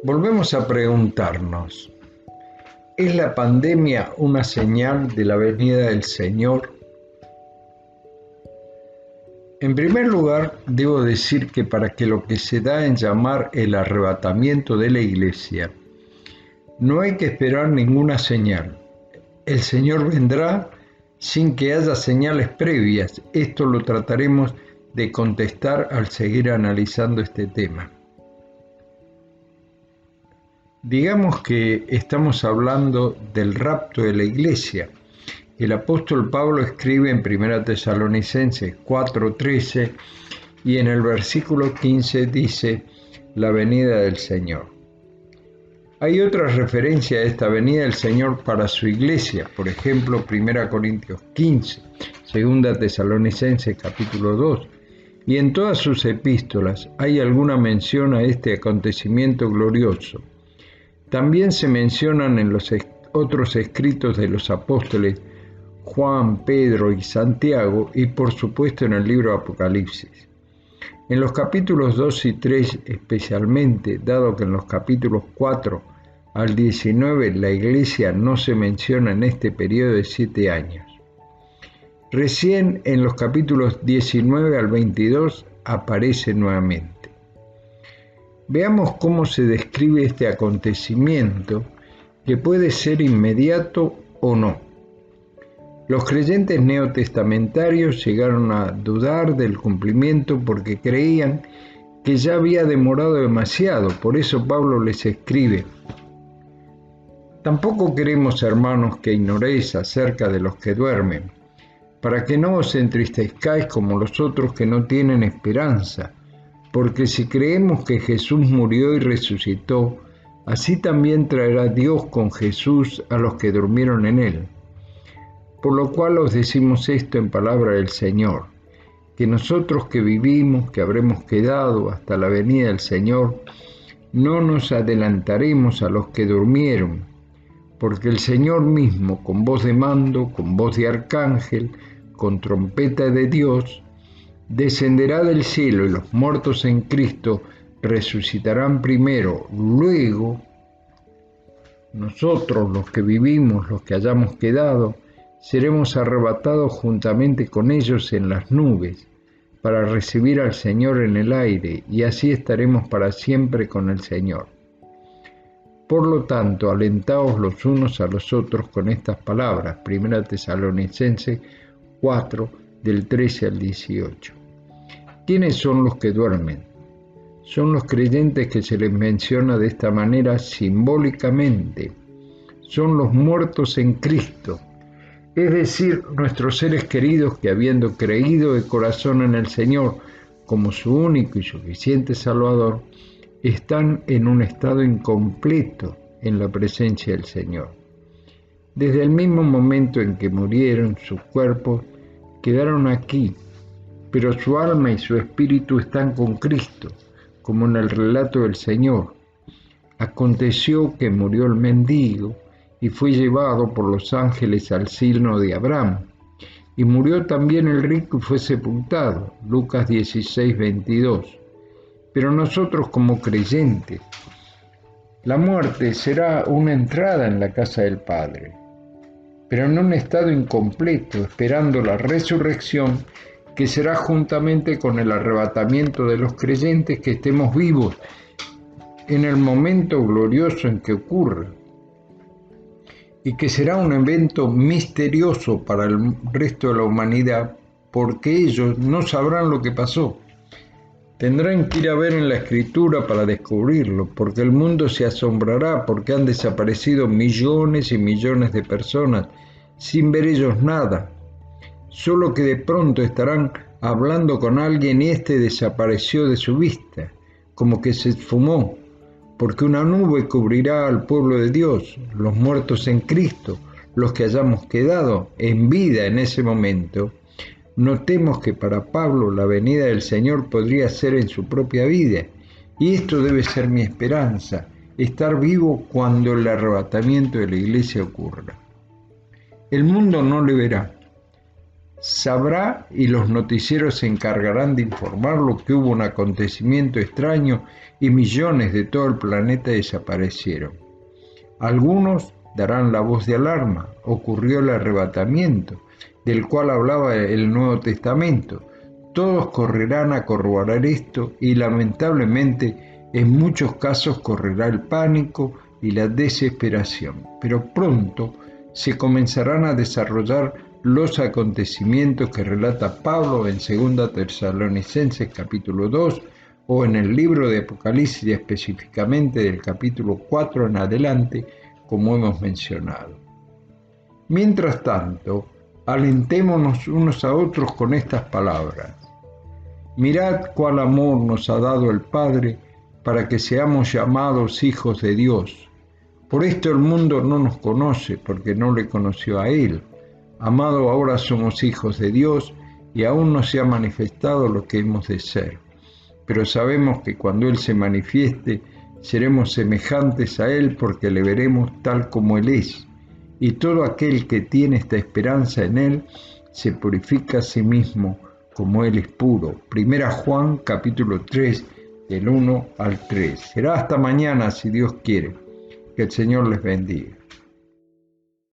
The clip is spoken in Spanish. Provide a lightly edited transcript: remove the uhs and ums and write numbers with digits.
Volvemos a preguntarnos, ¿es la pandemia una señal de la venida del Señor? En primer lugar, debo decir que para que lo que se da en llamar el arrebatamiento de la Iglesia, no hay que esperar ninguna señal. El Señor vendrá sin que haya señales previas. Esto lo trataremos de contestar al seguir analizando este tema. Digamos que estamos hablando del rapto de la Iglesia. El apóstol Pablo escribe en 1 Tesalonicenses 4:13 y en el versículo 15 dice la venida del Señor. Hay otra referencia a esta venida del Señor para su Iglesia, por ejemplo 1 Corintios 15, 2 Tesalonicenses capítulo 2, y en todas sus epístolas hay alguna mención a este acontecimiento glorioso. También se mencionan en los otros escritos de los apóstoles Juan, Pedro y Santiago, y por supuesto en el libro Apocalipsis. En los capítulos 2 y 3 especialmente, dado que en los capítulos 4 al 19 la Iglesia no se menciona en este periodo de 7 años. Recién en los capítulos 19 al 22 aparece nuevamente. Veamos cómo se describe este acontecimiento, que puede ser inmediato o no. Los creyentes neotestamentarios llegaron a dudar del cumplimiento porque creían que ya había demorado demasiado. Por eso Pablo les escribe: tampoco queremos, hermanos, que ignoréis acerca de los que duermen, para que no os entristezcáis como los otros que no tienen esperanza. Porque si creemos que Jesús murió y resucitó, así también traerá Dios con Jesús a los que durmieron en él. Por lo cual os decimos esto en palabra del Señor, que nosotros que vivimos, que habremos quedado hasta la venida del Señor, no nos adelantaremos a los que durmieron, porque el Señor mismo, con voz de mando, con voz de arcángel, con trompeta de Dios, descenderá del cielo, y los muertos en Cristo resucitarán primero. Luego, nosotros, los que vivimos, los que hayamos quedado, seremos arrebatados juntamente con ellos en las nubes, para recibir al Señor en el aire, y así estaremos para siempre con el Señor. Por lo tanto, alentaos los unos a los otros con estas palabras. 1 Tesalonicenses 4, del 13 al 18. ¿Quiénes son los que duermen? Son los creyentes que se les menciona de esta manera simbólicamente. Son los muertos en Cristo, es decir, nuestros seres queridos que, habiendo creído de corazón en el Señor como su único y suficiente Salvador, están en un estado incompleto en la presencia del Señor. Desde el mismo momento en que murieron, sus cuerpos quedaron aquí, pero su alma y su espíritu están con Cristo, como en el relato del Señor. Aconteció que murió el mendigo y fue llevado por los ángeles al seno de Abraham. Y murió también el rico y fue sepultado. Lucas 16, 22. Pero nosotros como creyentes, la muerte será una entrada en la casa del Padre, pero en un estado incompleto, esperando la resurrección, que será juntamente con el arrebatamiento de los creyentes que estemos vivos en el momento glorioso en que ocurre, y que será un evento misterioso para el resto de la humanidad, porque ellos no sabrán lo que pasó. Tendrán que ir a ver en la Escritura para descubrirlo, porque el mundo se asombrará porque han desaparecido millones y millones de personas sin ver ellos nada. Solo que de pronto estarán hablando con alguien y éste desapareció de su vista, como que se esfumó, porque una nube cubrirá al pueblo de Dios, los muertos en Cristo, los que hayamos quedado en vida en ese momento. Notemos que para Pablo la venida del Señor podría ser en su propia vida, y esto debe ser mi esperanza, estar vivo cuando el arrebatamiento de la Iglesia ocurra. El mundo no le verá. sabrá y los noticieros se encargarán de informarlo que hubo un acontecimiento extraño y millones de todo el planeta desaparecieron. Algunos darán la voz de alarma, ocurrió el arrebatamiento, del cual hablaba el Nuevo Testamento. Todos correrán a corroborar esto y lamentablemente en muchos casos correrá el pánico y la desesperación. Pero pronto se comenzarán a desarrollar los acontecimientos que relata Pablo en 2 Tesalonicenses capítulo 2 o en el libro de Apocalipsis específicamente del capítulo 4 en adelante, como hemos mencionado. Mientras tanto, alentémonos unos a otros con estas palabras. Mirad cuál amor nos ha dado el Padre para que seamos llamados hijos de Dios. Por esto el mundo no nos conoce, porque no le conoció a Él. Amado, ahora somos hijos de Dios y aún no se ha manifestado lo que hemos de ser. Pero sabemos que cuando Él se manifieste, seremos semejantes a Él porque le veremos tal como Él es. Y todo aquel que tiene esta esperanza en Él se purifica a sí mismo como Él es puro. 1 Juan capítulo 3, del 1 al 3. Será hasta mañana si Dios quiere. Que el Señor les bendiga.